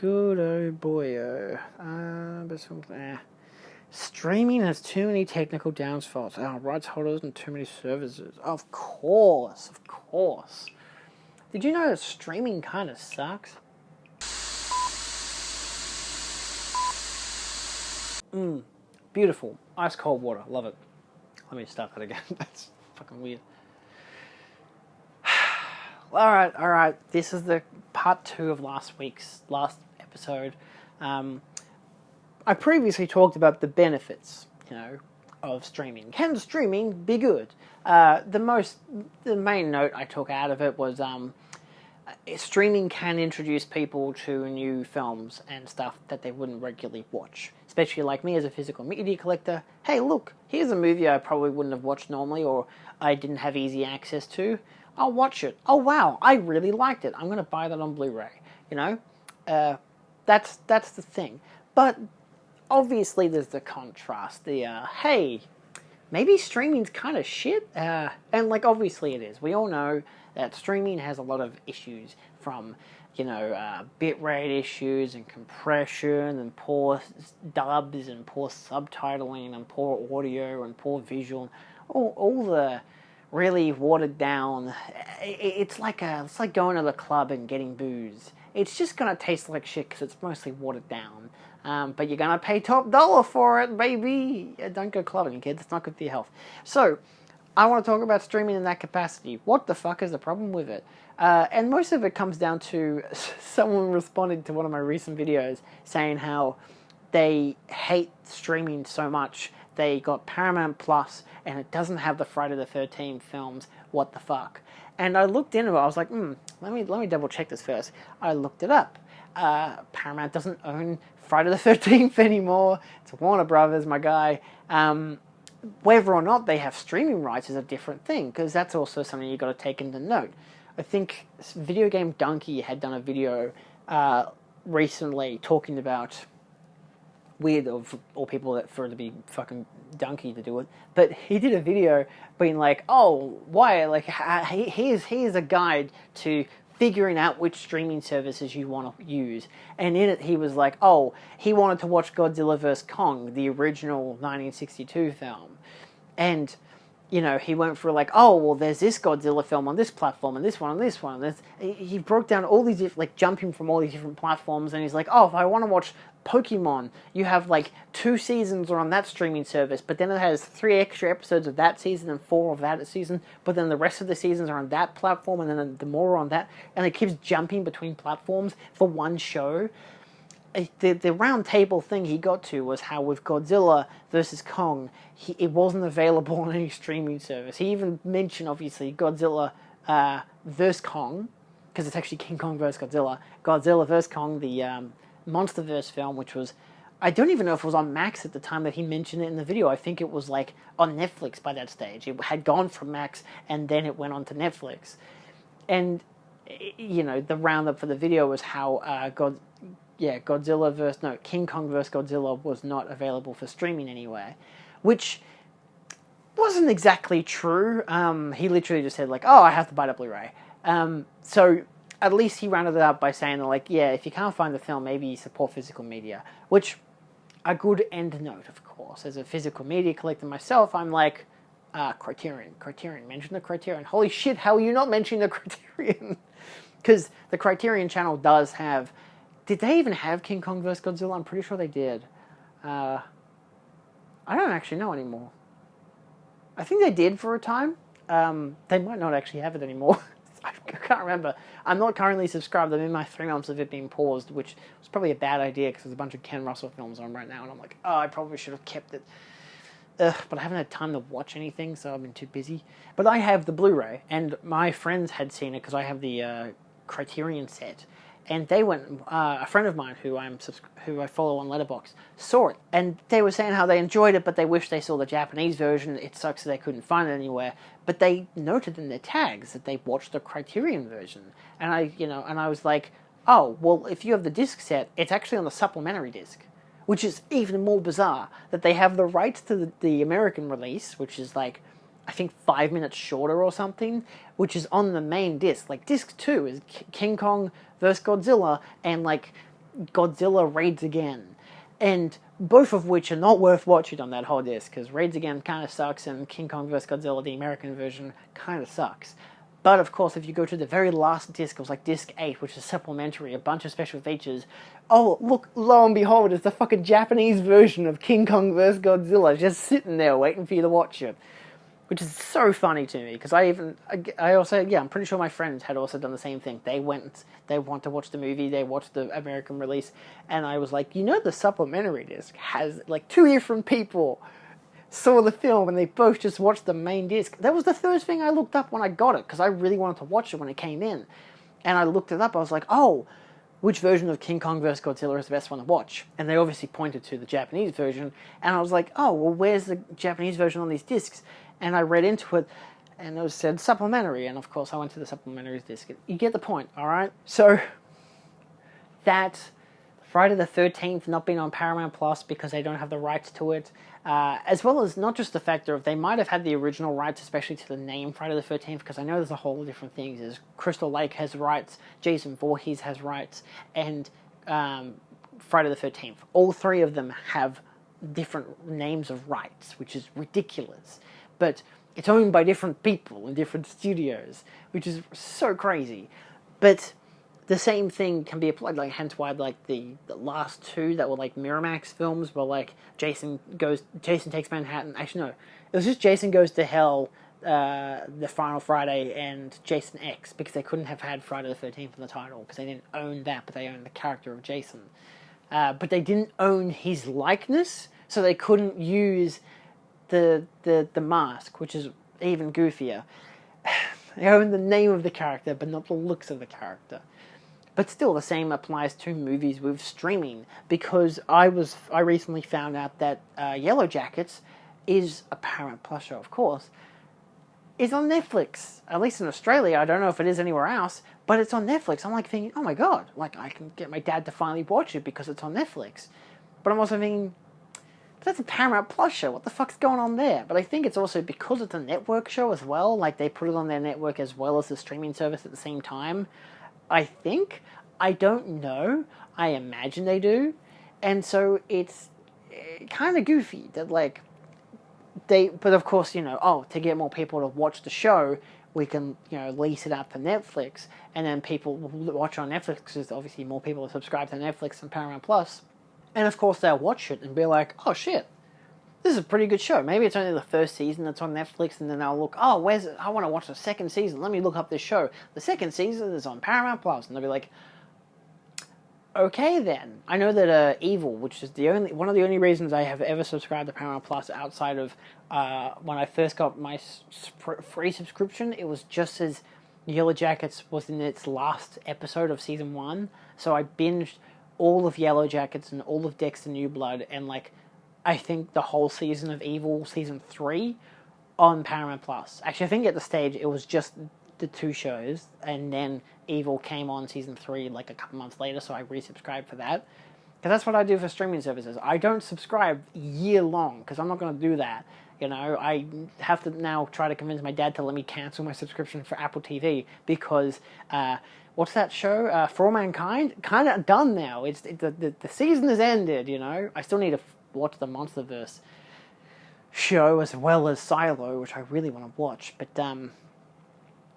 Good old boyo. Streaming has too many technical downfalls. Rights holders and too many services. Of course. Did you know that streaming kind of sucks? Beautiful. Ice cold water. Love it. Let me start that again. That's fucking weird. Alright. This is the part 2 of last episode. I previously talked about the benefits, of streaming. Can streaming be good? The main note I took out of it was streaming can introduce people to new films and stuff that they wouldn't regularly watch. Especially like me as a physical media collector. Hey, look, here's a movie I probably wouldn't have watched normally, or I didn't have easy access to. I'll watch it. Oh wow, I really liked it. I'm going to buy that on Blu-ray. That's the thing. But obviously there's the contrast. Hey, maybe streaming's kind of shit. And obviously it is. We all know that streaming has a lot of issues from, bitrate issues and compression and poor dubs and poor subtitling and poor audio and poor visual. All the really watered down. It's like going to the club and getting booze. It's just gonna taste like shit because it's mostly watered down. But you're gonna pay top dollar for it, baby. Don't go clubbing, kids. It's not good for your health. So, I want to talk about streaming in that capacity. What the fuck is the problem with it? And most of it comes down to someone responding to one of my recent videos saying how they hate streaming so much. They got Paramount Plus and it doesn't have the Friday the 13th films. What the fuck? And I looked into it. I was like, let me double check this first. I looked it up. Paramount doesn't own Friday the 13th anymore. It's Warner Brothers, my guy. Whether or not they have streaming rights is a different thing, because that's also something you've got to take into note. I think Video Game Donkey had done a video recently talking about, weird of all people that for it to be fucking donkey to do it, but he did a video being like, oh, why, here's a guide to figuring out which streaming services you want to use. And in it, he was like, oh, he wanted to watch Godzilla vs. Kong, the original 1962 film. And, he went through like, oh, well, there's this Godzilla film on this platform, and this one on this one. And he broke down all these, jumping from all these different platforms, and he's like, oh, if I want to watch Pokemon, you have 2 seasons are on that streaming service, but then it has 3 extra episodes of that season and 4 of that season, but then the rest of the seasons are on that platform, and then the more are on that, and it keeps jumping between platforms for one show. The round table thing he got to was how with Godzilla vs. Kong, it wasn't available on any streaming service. He even mentioned, obviously, Godzilla vs. Kong, because it's actually King Kong vs. Godzilla. Godzilla vs. Kong, the MonsterVerse film, which was, I don't even know if it was on Max at the time that he mentioned it in the video. I think it was on Netflix by that stage. It had gone from Max and then it went on to Netflix. And, the roundup for the video was how King Kong vs. Godzilla was not available for streaming anywhere, which wasn't exactly true. He literally just said I have to buy the Blu-ray. So at least he rounded it up by saying if you can't find the film, maybe you support physical media, which a good end note, of course. As a physical media collector myself, I'm like, Criterion, mention the Criterion. Holy shit, how are you not mentioning the Criterion? Because the Criterion channel does have... Did they even have King Kong vs. Godzilla? I'm pretty sure they did. I don't actually know anymore. I think they did for a time. They might not actually have it anymore. I can't remember. I'm not currently subscribed. I'm in my 3 months of it being paused, which was probably a bad idea because there's a bunch of Ken Russell films on right now, and I'm like, oh, I probably should have kept it. But I haven't had time to watch anything, so I've been too busy. But I have the Blu-ray, and my friends had seen it because I have the Criterion set. And they went, a friend of mine who I follow on Letterboxd saw it, and they were saying how they enjoyed it, but they wish they saw the Japanese version. It sucks that they couldn't find it anywhere. But they noted in their tags that they watched the Criterion version, and I was like, oh, well, if you have the disc set, it's actually on the supplementary disc, which is even more bizarre that they have the rights to the American release, which is I think 5 minutes shorter or something, which is on the main disc. Disc 2 is King Kong vs. Godzilla, and Godzilla Raids Again. And both of which are not worth watching on that whole disc, because Raids Again kind of sucks, and King Kong vs. Godzilla, the American version, kind of sucks. But of course, if you go to the very last disc, it was like disc 8, which is supplementary, a bunch of special features. Oh, look, lo and behold, it's the fucking Japanese version of King Kong vs. Godzilla, just sitting there waiting for you to watch it. Which is so funny to me, because I'm pretty sure my friends had also done the same thing. They want to watch the movie, they watched the American release, and I was like, the supplementary disc has, like, 2 different people saw the film, and they both just watched the main disc. That was the first thing I looked up when I got it, because I really wanted to watch it when it came in. And I looked it up, I was like, oh, which version of King Kong vs. Godzilla is the best one to watch? And they obviously pointed to the Japanese version, and I was like, oh, well, where's the Japanese version on these discs? And I read into it, and it said supplementary, and of course I went to the supplementary disc. You get the point, alright? So, that Friday the 13th not being on Paramount Plus because they don't have the rights to it, as well as not just the factor of they might have had the original rights, especially to the name Friday the 13th, because I know there's a whole different things. There's Crystal Lake has rights, Jason Voorhees has rights, and Friday the 13th. All 3 of them have different names of rights, which is ridiculous. But it's owned by different people in different studios, which is so crazy. But the same thing can be applied, like, hence why, like, the last 2 that were, like, Miramax films were, like, Jason Takes Manhattan. Actually, no. It was just Jason Goes to Hell, The Final Friday, and Jason X, because they couldn't have had Friday the 13th in the title, because they didn't own that, but they owned the character of Jason. But they didn't own his likeness, so they couldn't use the mask, which is even goofier. They own the name of the character, but not the looks of the character. But still, the same applies to movies with streaming, because I recently found out that Yellow Jackets is a Paramount Plus show, of course, is on Netflix. At least in Australia, I don't know if it is anywhere else, but it's on Netflix. I'm like thinking, oh my god, like I can get my dad to finally watch it because it's on Netflix. But I'm also thinking, that's a Paramount Plus show. What the fuck's going on there? But I think it's also because it's a network show as well. Like, they put it on their network as well as the streaming service at the same time. I think. I don't know. I imagine they do. And so it's kind of goofy that, like, but of course, to get more people to watch the show, we can, lease it out to Netflix. And then people will watch on Netflix, because there's obviously more people to subscribe to Netflix than Paramount Plus. And of course they'll watch it and be like, oh shit, this is a pretty good show. Maybe it's only the first season that's on Netflix, and then they'll look, oh, where's it? I want to watch the second season. Let me look up this show. The second season is on Paramount Plus. And they'll be like, okay then. I know that Evil, which is one of the only reasons I have ever subscribed to Paramount Plus outside of when I first got my free subscription, it was just as Yellow Jackets was in its last episode of season 1. So I binged all of Yellow Jackets and all of Dexter New Blood, and, like, I think the whole season of Evil, season 3, on Paramount Plus. Actually, I think at the stage it was just the 2 shows, and then Evil came on season 3, like, a couple months later, so I resubscribed for that. Because that's what I do for streaming services. I don't subscribe year long, because I'm not going to do that. I have to now try to convince my dad to let me cancel my subscription for Apple TV, because what's that show? For All Mankind? Kind of done now. The season has ended, I still need to watch the Monsterverse show as well as Silo, which I really want to watch. But,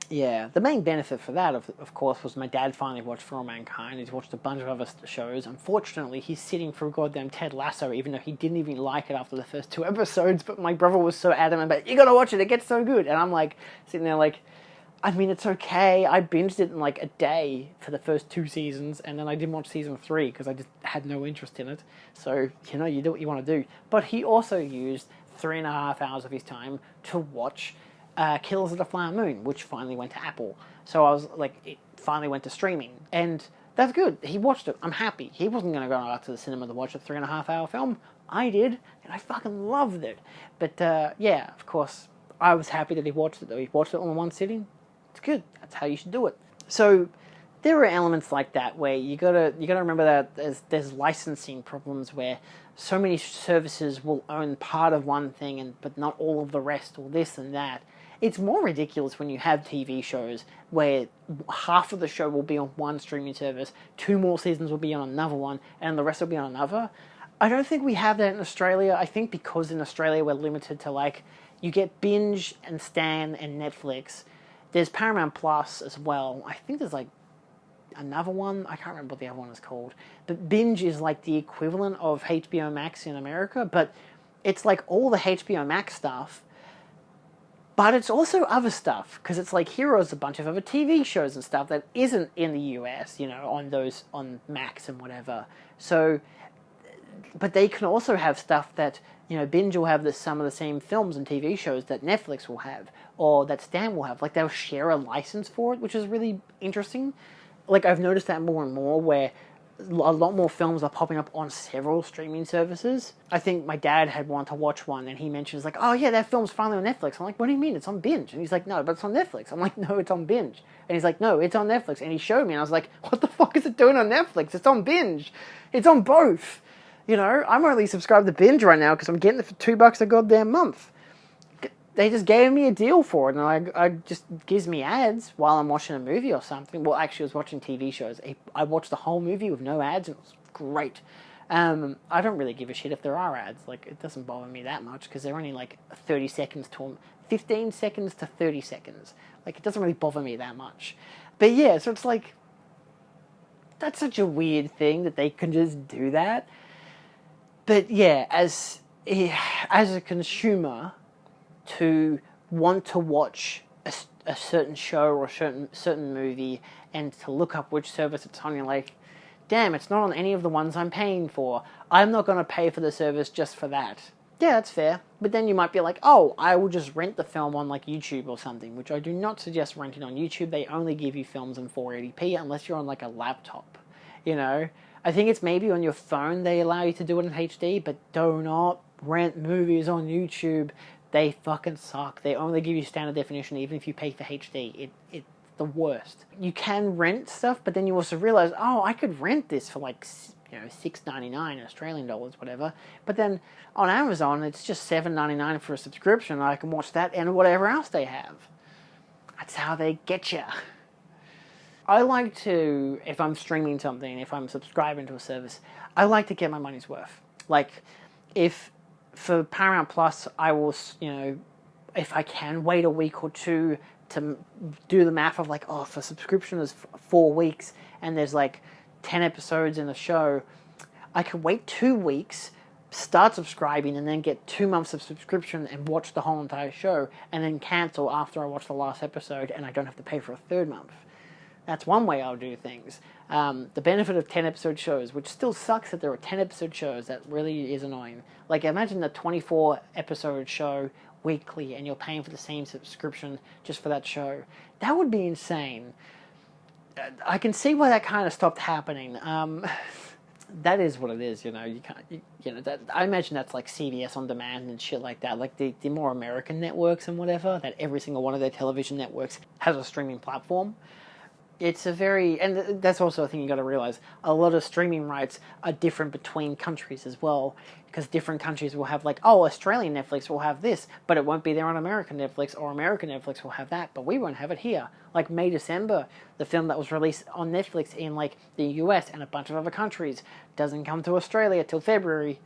yeah, the main benefit for that, of course, was my dad finally watched For All Mankind. He's watched a bunch of other shows. Unfortunately, he's sitting through goddamn Ted Lasso, even though he didn't even like it after the first 2 episodes. But my brother was so adamant about, you gotta watch it gets so good. And I'm like, sitting there like, I mean, it's okay. I binged it in like a day for the first 2 seasons, and then I didn't watch season 3 because I just had no interest in it. So, you do what you want to do. But he also used 3.5 hours of his time to watch Killers of the Flower Moon, which finally went to Apple. So I was like, it finally went to streaming. And that's good. He watched it. I'm happy. He wasn't going to go out to the cinema to watch a 3.5 hour film. I did, and I fucking loved it. But, yeah, of course, I was happy that he watched it, though. He watched it all in one sitting. It's good. That's how you should do it. So there are elements like that where you gotta remember that there's licensing problems where so many services will own part of one thing but not all of the rest, or this and that. it's more ridiculous when you have TV shows where half of the show will be on one streaming service, 2 more seasons will be on another one, and the rest will be on another. I don't think we have that in Australia. I think because in Australia we're limited to, like, you get Binge and Stan and Netflix. There's Paramount Plus as well. I think there's, like, another one. I can't remember what the other one is called. But Binge is, like, the equivalent of HBO Max in America, but it's, like, all the HBO Max stuff, but it's also other stuff, because it's, like, Heroes, a bunch of other TV shows and stuff that isn't in the US, you know, on Max and whatever. So, but they can also have stuff that, you know, Binge will have some of the same films and TV shows that Netflix will have, or that Stan will have. Like, they'll share a license for it, which is really interesting. Like, I've noticed that more and more, where a lot more films are popping up on several streaming services. I think my dad had wanted to watch one, and he mentions, like, oh yeah, that film's finally on Netflix. I'm like, what do you mean? It's on Binge. And he's like, no, but it's on Netflix. I'm like, no, it's on Binge. And he's like, no, it's on Netflix. And he showed me, and I was like, what the fuck is it doing on Netflix? It's on Binge. It's on both. You know, I'm only subscribed to Binge right now because I'm getting it for $2 a goddamn month. They just gave me a deal for it, and I just gives me ads while I'm watching a movie or something. Well, actually, I was watching TV shows. I watched the whole movie with no ads, and it was great. I don't really give a shit if there are ads. Like, it doesn't bother me that much, because they're only, like, 30 seconds to 15 seconds to 30 seconds. Like, it doesn't really bother me that much. But yeah, so it's like, that's such a weird thing that they can just do that. But yeah, as a consumer, to want to watch a certain show or a certain movie, and to look up which service it's on, you're like, damn, it's not on any of the ones I'm paying for. I'm not going to pay for the service just for that. Yeah, that's fair. But then you might be like, oh, I will just rent the film on, like, YouTube or something, which I do not suggest renting on YouTube. They only give you films in 480p unless you're on, like, a laptop, you know? I think it's maybe on your phone they allow you to do it in HD, but do not rent movies on YouTube. They fucking suck. They only give you standard definition even if you pay for HD. It's the worst. You can rent stuff, but then you also realize, oh, I could rent this for, like, you know, $6.99 Australian dollars, whatever. But then on Amazon, it's just $7.99 for a subscription. I can watch that and whatever else they have. That's how they get you. I like to, if I'm streaming something, if I'm subscribing to a service, I like to get my money's worth. Like, if for Paramount Plus, I will, you know, if I can wait a week or two to do the math of, like, oh, if a subscription is 4 weeks and there's, like, 10 episodes in a show, I could wait 2 weeks, start subscribing, and then get 2 months of subscription and watch the whole entire show, and then cancel after I watch the last episode, and I don't have to pay for a 3rd month. That's one way I'll do things. The benefit of 10-episode shows, which still sucks that there are 10-episode shows, that really is annoying. Like, imagine a 24-episode show weekly, and you're paying for the same subscription just for that show. That would be insane. I can see why that kind of stopped happening. That is what it is, you know. You can't, you know. That, I imagine that's like CBS On Demand and shit like that. Like the more American networks and whatever, that every single one of their television networks has a streaming platform. It's a very, and that's also a thing you got to realize, a lot of streaming rights are different between countries as well, because different countries will have, like, oh, Australian Netflix will have this, but it won't be there on American Netflix, or American Netflix will have that, but we won't have it here. Like May, December, the film that was released on Netflix in, like, the US and a bunch of other countries doesn't come to Australia till February.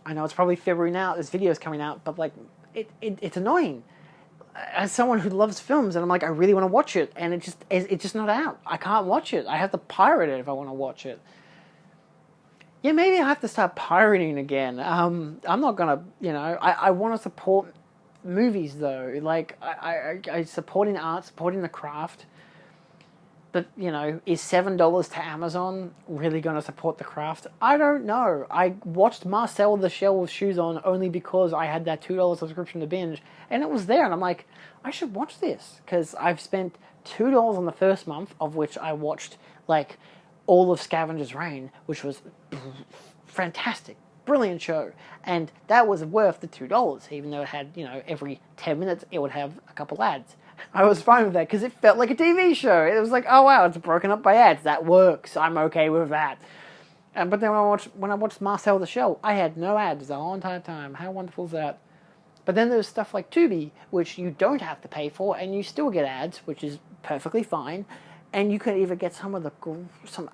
I know it's probably February now, this video's coming out, but, like, it's annoying. As someone who loves films, and I'm like, I really want to watch it, and it's just not out. I can't watch it. I have to pirate it if I want to watch it. Yeah, maybe I have to start pirating again. I'm not gonna, you know, I want to support movies though. Like, I supporting art, supporting the craft. But, you know, is $7 to Amazon really going to support the craft? I don't know. I watched Marcel the Shell with Shoes On only because I had that $2 subscription to Binge, and it was there, and I'm like, I should watch this, because I've spent $2 on the first month, of which I watched, like, all of Scavenger's Reign, which was fantastic, brilliant show, and that was worth the $2, even though it had, you know, every 10 minutes it would have a couple ads. I was fine with that, because it felt like a TV show. It was like, oh wow, it's broken up by ads. That works. I'm okay with that. But then when I watched Marcel the Shell, I had no ads the whole entire time. How wonderful is that? But then there's stuff like Tubi, which you don't have to pay for, and you still get ads, which is perfectly fine. And you could either get some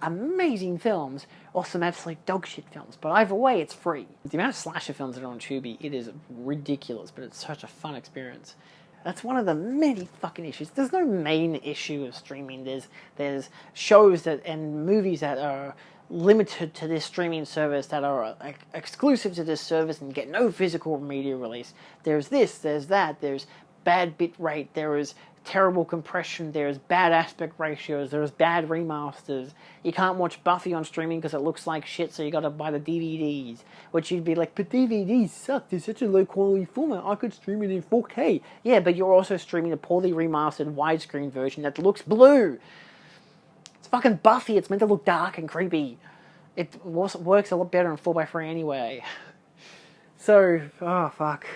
amazing films or some absolute dog shit films. But either way, it's free. The amount of slasher films that are on Tubi, it is ridiculous, but it's such a fun experience. That's one of the many fucking issues. There's no main issue of streaming. There's shows and movies that are limited to this streaming service, that are exclusive to this service and get no physical media release. There's this, there's that, there's bad bit rate, there is terrible compression, there's bad aspect ratios, there's bad remasters. You can't watch Buffy on streaming because it looks like shit, so you gotta buy the DVDs. Which you'd be like, but DVDs suck, they're such a low quality format, I could stream it in 4K. Yeah, but you're also streaming a poorly remastered widescreen version that looks blue. It's fucking Buffy, it's meant to look dark and creepy. It works a lot better in 4x3 anyway. So, oh fuck.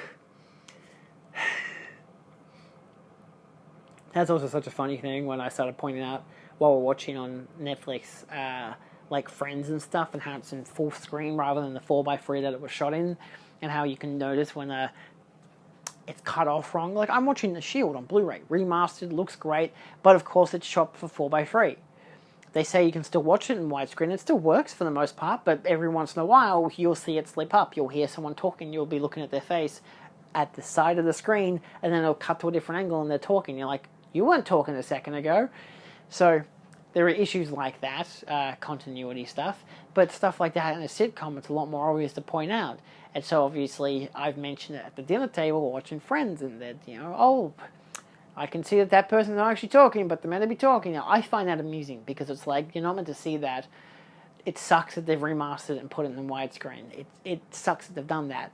That's also such a funny thing when I started pointing out while we're watching on Netflix, like Friends and stuff, and how it's in full screen rather than the 4x3 that it was shot in, and how you can notice when it's cut off wrong. Like, I'm watching The Shield on Blu-ray, remastered, looks great, but of course it's shot for 4x3. They say you can still watch it in widescreen. It still works for the most part, but every once in a while you'll see it slip up. You'll hear someone talking, you'll be looking at their face at the side of the screen, and then it'll cut to a different angle and they're talking. You're like, you weren't talking a second ago. So there are issues like that, continuity stuff, but stuff like that in a sitcom, it's a lot more obvious to point out. And so obviously I've mentioned it at the dinner table watching Friends, and that, oh, I can see that person's not actually talking, but they're meant to be talking. Now, I find that amusing because it's like, you're not meant to see that. It sucks that they've remastered it and put it in widescreen. It sucks that they've done that.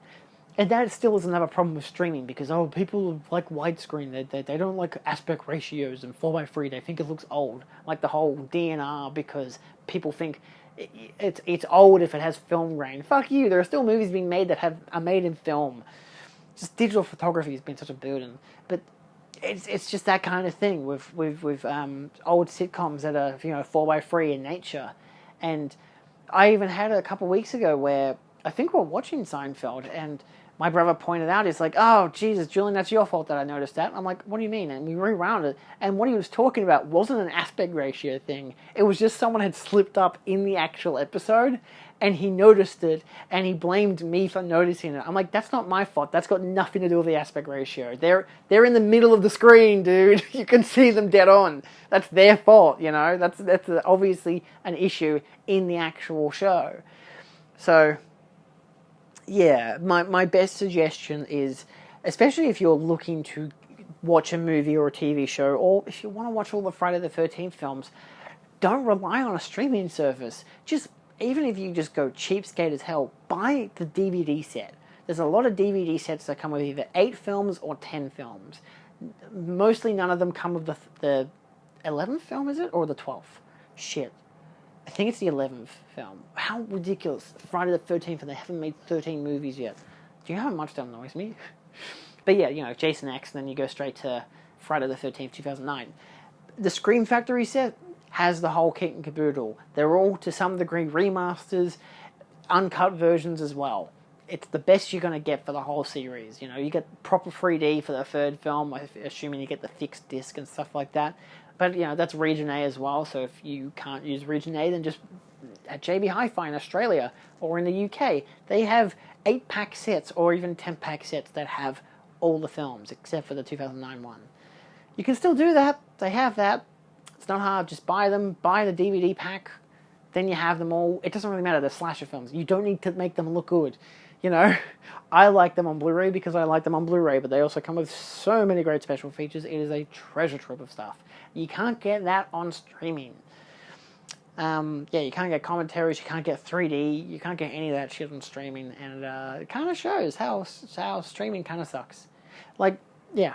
And that still is another problem with streaming because, people like widescreen. They don't like aspect ratios and 4x3. They think it looks old. Like the whole DNR, because people think it's old if it has film grain. Fuck you. There are still movies being made that are made in film. Just digital photography has been such a burden. But it's just that kind of thing with old sitcoms that are 4x3 in nature. And I even had it a couple of weeks ago where I think we're watching Seinfeld, and my brother pointed out, he's like, oh, Jesus, Julian, that's your fault that I noticed that. I'm like, what do you mean? And we rewound it, and what he was talking about wasn't an aspect ratio thing. It was just someone had slipped up in the actual episode, and he noticed it, and he blamed me for noticing it. I'm like, that's not my fault. That's got nothing to do with the aspect ratio. They're in the middle of the screen, dude. You can see them dead on. That's their fault, That's obviously an issue in the actual show. So yeah, my best suggestion is, especially if you're looking to watch a movie or a TV show, or if you want to watch all the Friday the 13th films, don't rely on a streaming service. Even if you just go cheapskate as hell, buy the DVD set. There's a lot of DVD sets that come with either 8 films or 10 films. Mostly none of them come with the 11th film, is it? Or the 12th? Shit. I think it's the 11th film. How ridiculous. Friday the 13th, and they haven't made 13 movies yet. Do you know how much that annoys me? But yeah, Jason X, and then you go straight to Friday the 13th, 2009. The Scream Factory set has the whole kit and caboodle. They're all, to some degree, remasters, uncut versions as well. It's the best you're going to get for the whole series. You get proper 3D for the third film, assuming you get the fixed disc and stuff like that. But, that's Region A as well, so if you can't use Region A, then just at JB Hi-Fi in Australia or in the UK, they have 8-pack sets or even 10-pack sets that have all the films, except for the 2009 one. You can still do that. They have that. It's not hard. Just buy them. Buy the DVD pack. Then you have them all. It doesn't really matter. They're slasher films. You don't need to make them look good. I like them on Blu-ray because I like them on Blu-ray, but they also come with so many great special features. It is a treasure trove of stuff. You can't get that on streaming. You can't get commentaries, you can't get 3D, you can't get any of that shit on streaming, and it kind of shows how streaming kind of sucks. There's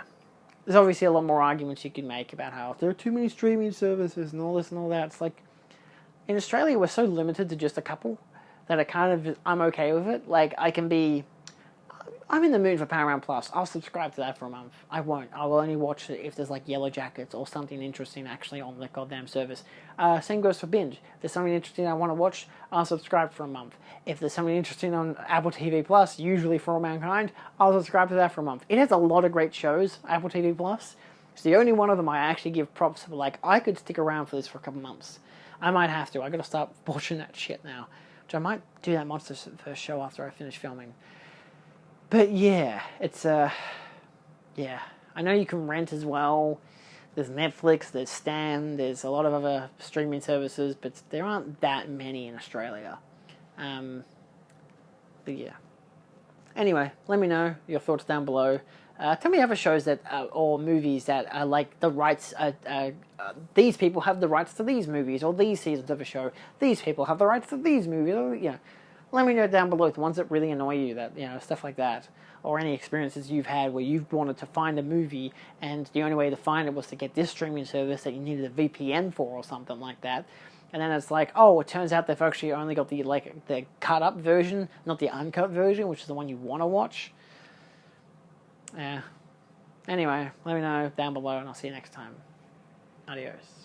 obviously a lot more arguments you could make about how there are too many streaming services and all this and all that. It's like, in Australia we're so limited to just a couple that I'm okay with it. I'm in the mood for Paramount Plus. I'll subscribe to that for a month. I won't. I will only watch it if there's like Yellow Jackets or something interesting actually on the goddamn service. Same goes for Binge. If there's something interesting I want to watch, I'll subscribe for a month. If there's something interesting on Apple TV Plus, usually For All Mankind, I'll subscribe to that for a month. It has a lot of great shows, Apple TV Plus. It's the only one of them I actually give props for. Like, I could stick around for this for a couple months. I might have to. I gotta start watching that shit now. Which I might do that Monsters first show after I finish filming. But yeah, it's yeah. I know you can rent as well. There's Netflix, there's Stan, there's a lot of other streaming services, but there aren't that many in Australia. But yeah. Anyway, let me know your thoughts down below. Tell me other shows that or movies that are like the rights. These people have the rights to these movies, or these seasons of a show. These people have the rights to these movies. Or, you know, let me know down below the ones that really annoy you. That, you know, stuff like that, or any experiences you've had where you've wanted to find a movie and the only way to find it was to get this streaming service that you needed a VPN for or something like that. And then it's like, oh, it turns out they've actually only got the cut up version, not the uncut version, which is the one you want to watch. Yeah. Anyway, let me know down below and I'll see you next time. Adios.